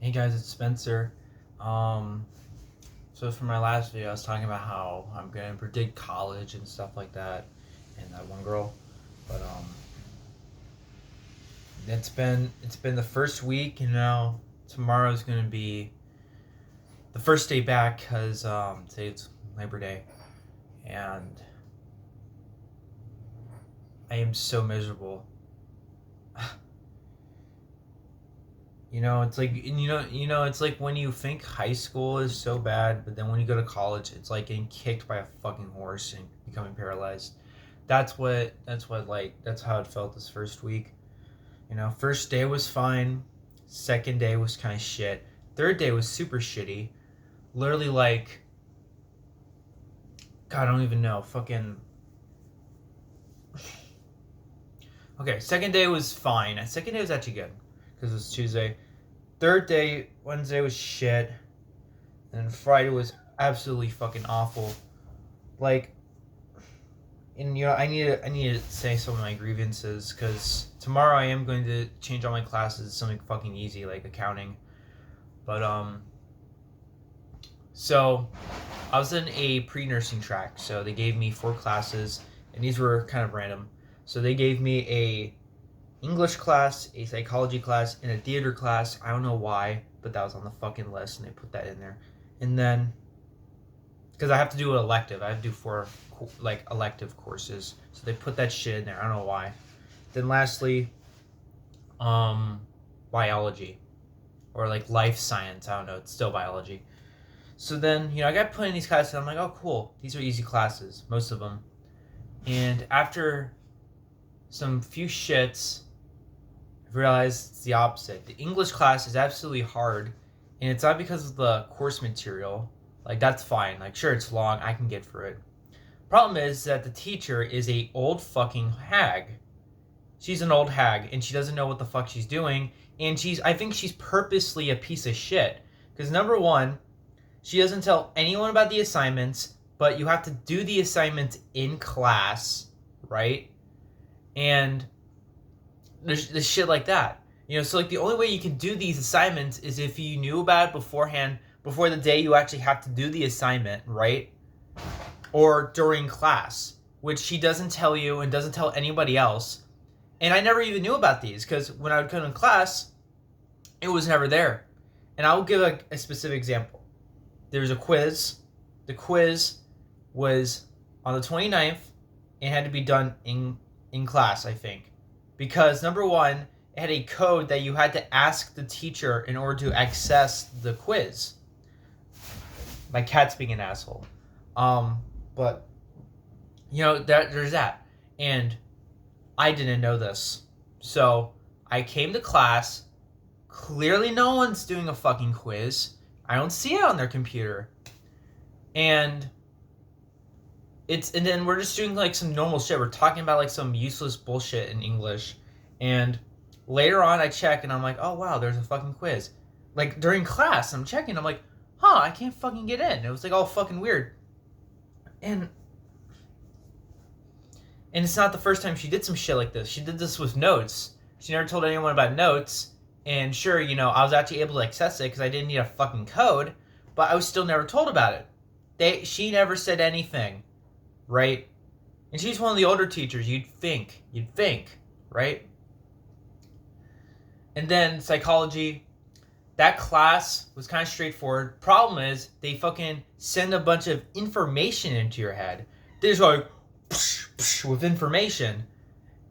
Hey guys, it's Spencer. Um, so for my last video, I was talking about how I'm gonna predict college and stuff like that, and that one girl. But it's been the first week, and now tomorrow's gonna be the first day back because today's Labor Day, and I am so miserable. It's like it's like when you think high school is so bad, but then when you go to college, it's like getting kicked by a fucking horse and becoming paralyzed. That's how it felt this first week. First day was fine. Second day was kind of shit. Third day was super shitty. Literally like, God, I don't even know. Fucking. Okay, second day was fine. Second day was actually good because it was Tuesday. Third day, Wednesday was shit, and Friday was absolutely fucking awful. Like, and I need to say some of my grievances because tomorrow I am going to change all my classes to something fucking easy like accounting. But so I was in a pre-nursing track, so they gave me 4 classes, and these were kind of random. So they gave me a English class, a psychology class, and a theater class. I don't know why, but that was on the fucking list, and they put that in there. And then, because I have to do an elective, I have to do 4 like elective courses, so they put that shit in there. I don't know why. Then lastly, biology, or like life science. I don't know. It's still biology. So then, I got put in these classes. And I'm like, oh, cool. These are easy classes, most of them. And after some few shits, I've realized it's the opposite. The English class is absolutely hard, and it's not because of the course material. Like, that's fine. Like, sure, it's long. I can get through it. Problem is that the teacher is a old fucking hag. She's an old hag, and she doesn't know what the fuck she's doing. And I think she's purposely a piece of shit. Because number one, she doesn't tell anyone about the assignments, but you have to do the assignments in class, right? And there's shit like that. So like the only way you can do these assignments is if you knew about it beforehand, before the day you actually have to do the assignment, right? Or during class, which she doesn't tell you and doesn't tell anybody else. And I never even knew about these because when I would come to class, it was never there. And I will give a specific example. There was a quiz. The quiz was on the 29th and had to be done in class, I think. Because number one, it had a code that you had to ask the teacher in order to access the quiz. My cat's being an asshole. But there's that. And I didn't know this. So I came to class. Clearly no one's doing a fucking quiz. I don't see it on their computer. And then we're just doing like some normal shit. We're talking about like some useless bullshit in English. And later on I check and I'm like, oh wow, there's a fucking quiz. Like during class, I'm checking, I'm like, I can't fucking get in. It was like all fucking weird. And it's not the first time she did some shit like this. She did this with notes. She never told anyone about notes. And sure, I was actually able to access it because I didn't need a fucking code, but I was still never told about it. She never said anything, right? And she's one of the older teachers. You'd think, right? And then psychology, that class was kind of straightforward. Problem is, they fucking send a bunch of information into your head. They're just like, psh, psh, with information.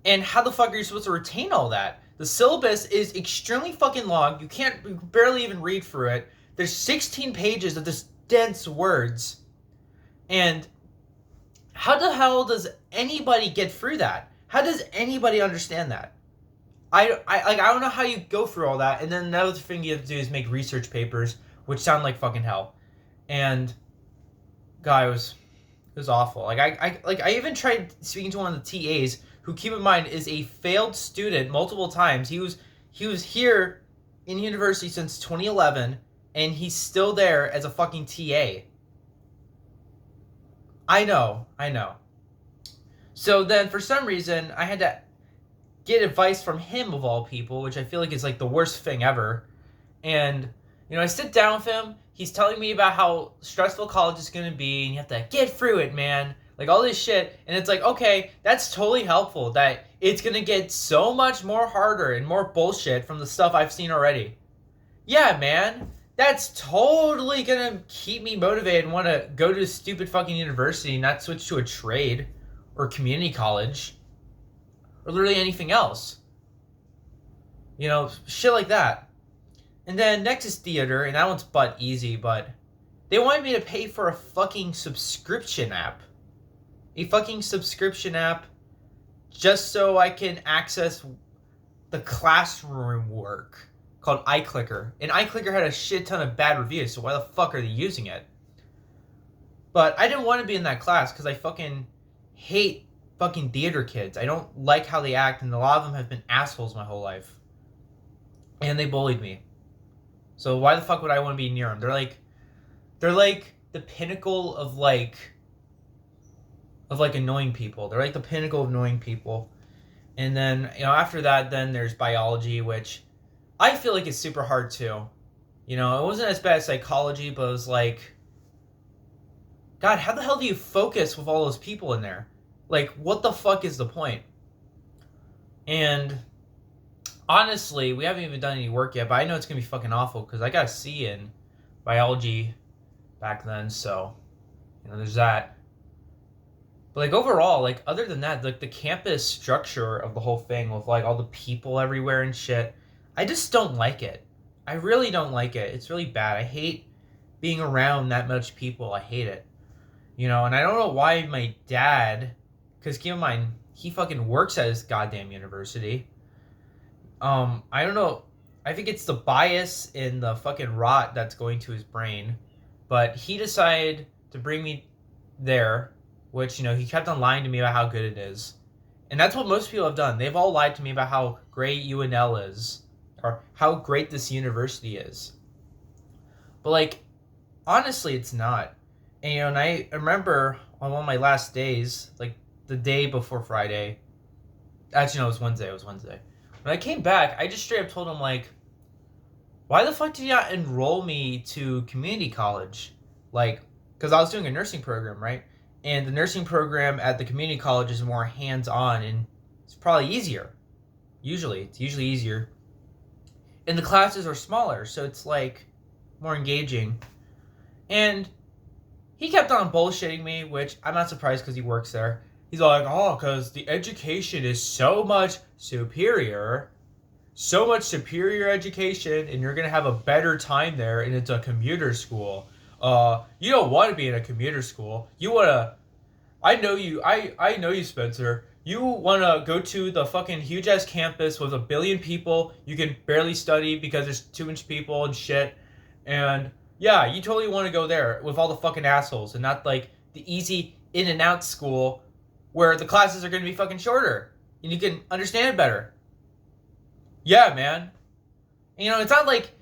And how the fuck are you supposed to retain all that? The syllabus is extremely fucking long. You can't barely even read through it. There's 16 pages of just dense words. And how the hell does anybody get through that? How does anybody understand that? I don't know how you go through all that. And then another thing you have to do is make research papers, which sound like fucking hell. And God, it was awful. I even tried speaking to one of the TAs, who, keep in mind, is a failed student multiple times. He was here in university since 2011, and he's still there as a fucking TA. I know. So then, for some reason, I had to get advice from him, of all people, which I feel like is like the worst thing ever. And I sit down with him. He's telling me about how stressful college is going to be, and you have to get through it, man. Like, all this shit. And it's like, okay, that's totally helpful. That it's going to get so much more harder and more bullshit from the stuff I've seen already. Yeah, man. That's totally going to keep me motivated and want to go to a stupid fucking university, not switch to a trade or community college or literally anything else. Shit like that. And then next is theater, and that one's butt easy, but they wanted me to pay for a fucking subscription app. A fucking subscription app just so I can access the classroom work called iClicker. And iClicker had a shit ton of bad reviews, so why the fuck are they using it? But I didn't want to be in that class because I fucking hate fucking theater kids. I don't like how they act, and a lot of them have been assholes my whole life. And they bullied me. So why the fuck would I want to be near them? They're like the pinnacle of annoying people. They're like the pinnacle of annoying people. And then, after that, then there's biology, which I feel like is super hard too. It wasn't as bad as psychology, but it was like, God, how the hell do you focus with all those people in there? Like, what the fuck is the point? And honestly, we haven't even done any work yet, but I know it's going to be fucking awful because I got a C in biology back then, so, there's that. But, overall, other than that, the campus structure of the whole thing with, all the people everywhere and shit, I just don't like it. I really don't like it. It's really bad. I hate being around that much people. I hate it. And I don't know why my dad, because keep in mind, he fucking works at his goddamn university. I don't know. I think it's the bias in the fucking rot that's going to his brain. But he decided to bring me there, which, he kept on lying to me about how good it is. And that's what most people have done. They've all lied to me about how great UNL is, or how great this university is. But, honestly, it's not. And, and I remember on one of my last days, the day before Friday, actually, no, it was Wednesday. When I came back, I just straight up told him, why the fuck did you not enroll me to community college? Because I was doing a nursing program, right? And the nursing program at the community college is more hands-on, and it's probably easier. It's usually easier. And the classes are smaller, so it's, more engaging. And he kept on bullshitting me, which I'm not surprised because he works there. He's like, because the education is so much superior education, and you're going to have a better time there, and it's a commuter school. You don't want to be in a commuter school. You want to, I know you, Spencer. You want to go to the fucking huge-ass campus with 1 billion people. You can barely study because there's too much people and shit. And, yeah, you totally want to go there with all the fucking assholes and not, the easy in-and-out school where the classes are going to be fucking shorter and you can understand it better. Yeah, man. And, it's not like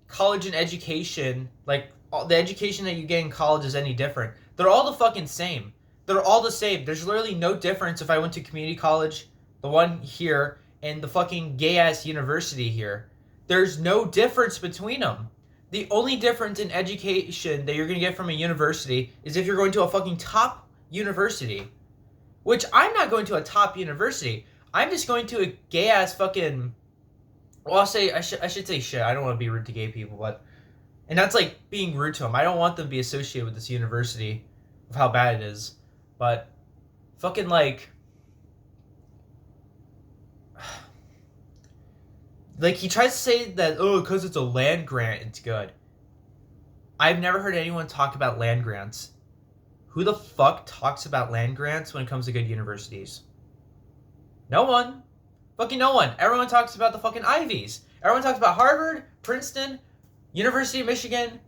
college and education, the education that you get in college is any different. They're all the fucking same. They're all the same. There's literally no difference if I went to community college, the one here, and the fucking gay-ass university here. There's no difference between them. The only difference in education that you're going to get from a university is if you're going to a fucking top university. Which I'm not going to a top university. I'm just going to a gay-ass fucking... Well, I should say shit. I don't want to be rude to gay people, but... And that's being rude to them. I don't want them to be associated with this university of how bad it is. But fucking he tries to say that, because it's a land grant, it's good. I've never heard anyone talk about land grants. Who the fuck talks about land grants when it comes to good universities? No one. Fucking no one. Everyone talks about the fucking Ivies. Everyone talks about Harvard, Princeton, University of Michigan,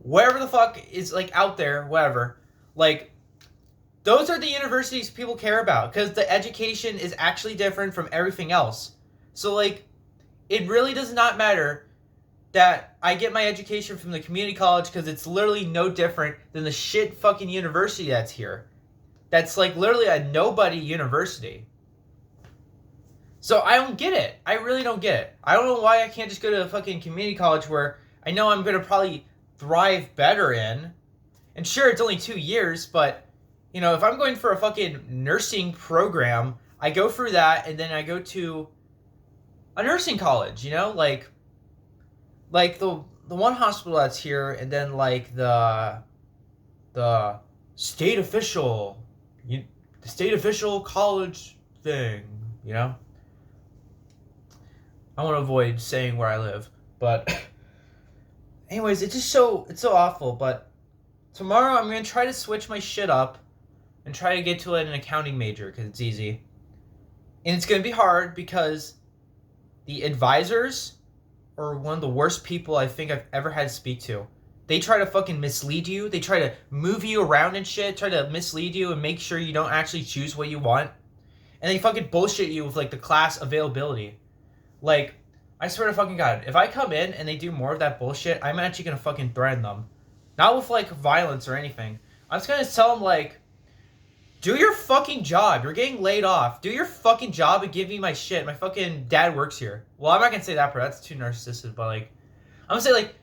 wherever the fuck is out there, whatever. Those are the universities people care about because the education is actually different from everything else. So it really does not matter that I get my education from the community college because it's literally no different than the shit fucking university that's here. That's literally a nobody university. So I don't get it. I really don't get it. I don't know why I can't just go to a fucking community college where I know I'm gonna probably thrive better in. And sure, it's only 2 years, but you know, if I'm going for a fucking nursing program, I go through that and then I go to a nursing college, you know, like the one hospital that's here, and then like the state official, the state official college thing, you know. I want to avoid saying where I live, but anyways, it's so awful. But tomorrow I'm gonna try to switch my shit up and try to get to an accounting major because it's easy, and it's gonna be hard because the advisors are one of the worst people I think I've ever had to speak to. They try to fucking mislead you. They try to move you around and shit, try to mislead you and make sure you don't actually choose what you want. And they fucking bullshit you with like the class availability. Like, I swear to fucking God, if I come in and they do more of that bullshit, I'm actually gonna fucking threaten them. Not with like violence or anything. I'm just gonna tell them like, do your fucking job. You're getting laid off. Do your fucking job and give me my shit. My fucking dad works here. Well, I'm not gonna say that part. That's too narcissistic. But like, I'm gonna say like,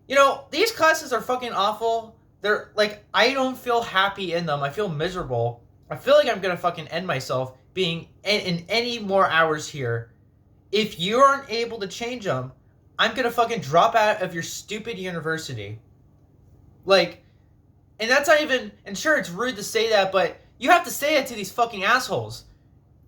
you know, these classes are fucking awful. They're like, I don't feel happy in them. I feel miserable. I feel like I'm gonna fucking end myself being in any more hours here. If you aren't able to change them, I'm gonna fucking drop out of your stupid university. Like, and that's not even, and sure, it's rude to say that, but you have to say it to these fucking assholes.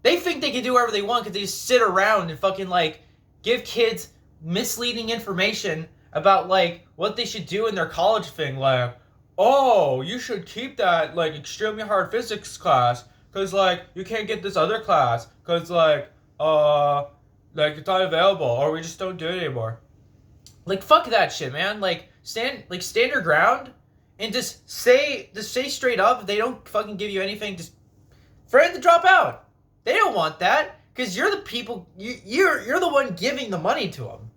They think they can do whatever they want because they just sit around and fucking, like, give kids misleading information about, like, what they should do in their college thing. Like, oh, you should keep that, like, extremely hard physics class because, like, you can't get this other class because, like, it's not available or we just don't do it anymore. Like, fuck that shit, man. Like, stand your ground. And just say straight up, if they don't fucking give you anything, just threaten to drop out. They don't want that because you're the people. You're the one giving the money to them.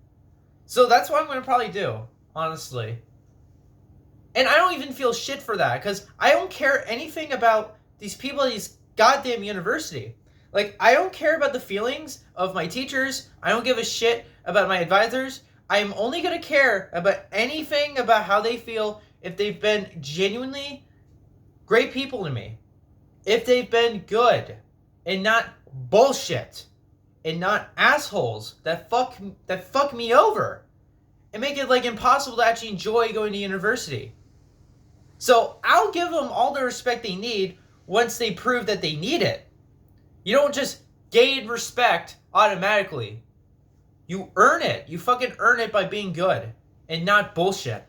So that's what I'm gonna probably do, honestly. And I don't even feel shit for that because I don't care anything about these people at these goddamn university. Like, I don't care about the feelings of my teachers. I don't give a shit about my advisors. I am only gonna care about anything about how they feel if they've been genuinely great people to me. If they've been good and not bullshit and not assholes that fuck me over and make it like impossible to actually enjoy going to university. So I'll give them all the respect they need once they prove that they need it. You don't just gain respect automatically. You earn it. You fucking earn it by being good and not bullshit.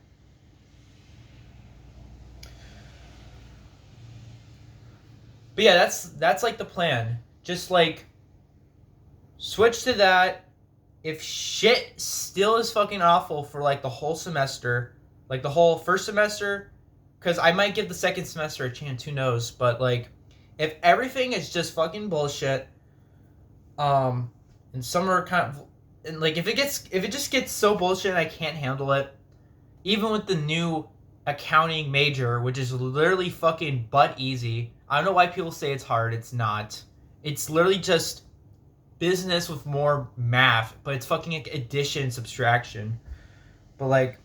But yeah, that's like the plan. Just like switch to that. If shit still is fucking awful for like the whole semester, like the whole first semester, because I might give the second semester a chance, who knows? But like, if everything is just fucking bullshit, and summer kind of, and like if it just gets so bullshit I can't handle it, even with the new accounting major, which is literally fucking butt easy. I don't know why people say it's hard. It's not. It's literally just business with more math, but it's fucking like addition, subtraction. But like,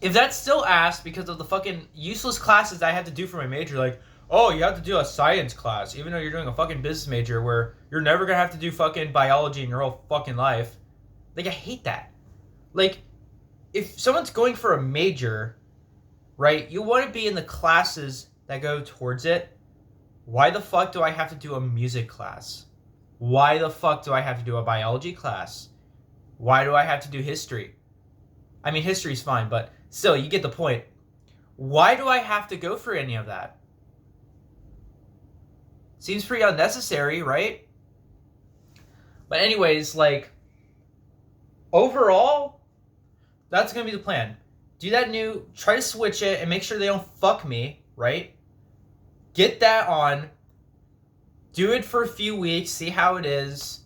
if that's still asked because of the fucking useless classes I have to do for my major, like, oh, you have to do a science class, even though you're doing a fucking business major where you're never gonna have to do fucking biology in your whole fucking life. Like, I hate that. Like, if someone's going for a major, right, you want to be in the classes that go towards it. Why the fuck do I have to do a music class? Why the fuck do I have to do a biology class? Why do I have to do history? I mean, history's fine, but still, you get the point. Why do I have to go for any of that? Seems pretty unnecessary, right? But anyways, like, overall, that's going to be the plan. Do that try to switch it and make sure they don't fuck me, right? Get that on. Do it for a few weeks, see how it is.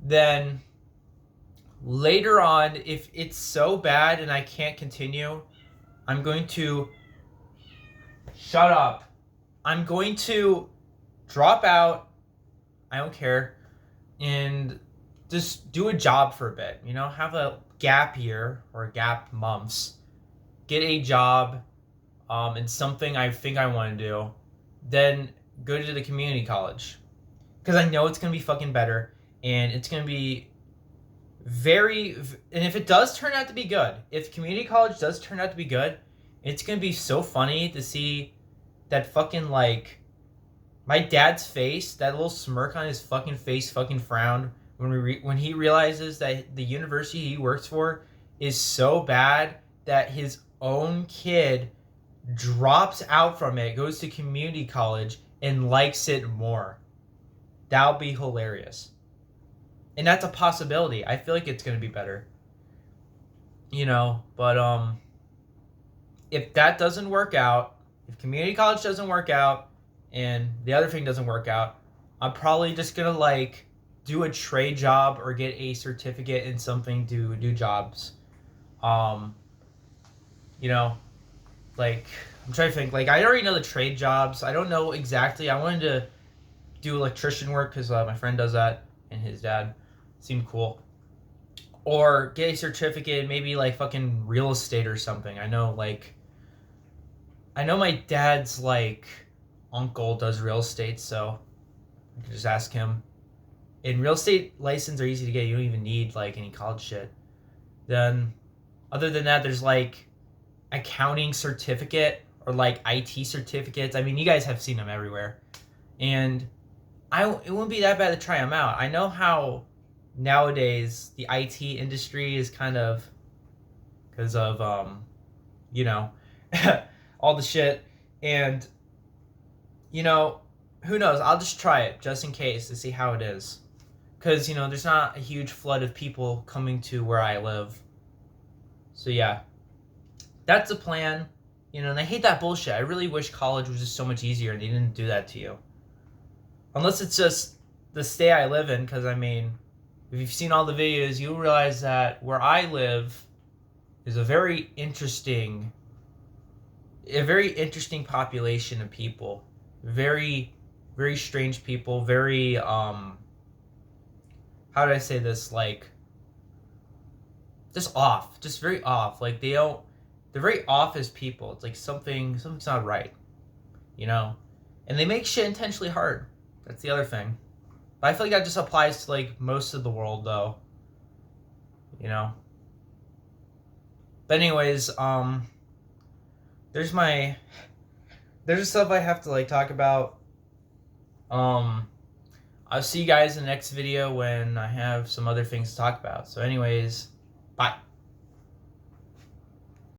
Then later on, if it's so bad and I can't continue, I'm going to shut up. I'm going to drop out. I don't care. And just do a job for a bit. You know, have a gap year or gap months. Get a job in something I think I want to do. Then go to the community college. Because I know it's going to be fucking better. And it's going to be and if it does turn out to be good, if community college does turn out to be good, it's going to be so funny to see that fucking, like, my dad's face, that little smirk on his fucking face, fucking frown, when he realizes that the university he works for is so bad that his own kid drops out from it, goes to community college, and likes it more. That would be hilarious. And that's a possibility. I feel like it's going to be better. You know, but if that doesn't work out, if community college doesn't work out, and the other thing doesn't work out, I'm probably just going to, like, do a trade job or get a certificate in something to do jobs. You know, like, I'm trying to think. Like, I already know the trade jobs. I don't know exactly. I wanted to do electrician work because my friend does that, and his dad seemed cool. Or get a certificate, maybe like fucking real estate or something. I know my dad's, like, uncle does real estate, so I could just ask him. And real estate license are easy to get. You don't even need, like, any college shit. Then, other than that, there's, like, accounting certificate or, like, IT certificates. I mean, you guys have seen them everywhere. And it wouldn't be that bad to try them out. I know how nowadays the IT industry is kind of, because of you know, all the shit. And, you know, who knows? I'll just try it just in case to see how it is. Because, you know, there's not a huge flood of people coming to where I live. So, yeah. That's the plan. You know, and I hate that bullshit. I really wish college was just so much easier and they didn't do that to you. Unless it's just the state I live in, because, I mean, if you've seen all the videos, you'll realize that where I live is a very interesting population of people. Very, very strange people. Very, how do I say this? Like, just off. Just very off. Like, they're very off as people. It's like something's not right. You know? And they make shit intentionally hard. That's the other thing. But I feel like that just applies to, like, most of the world, though. You know? But anyways, there's stuff I have to, like, talk about. I'll see you guys in the next video when I have some other things to talk about. So anyways, bye.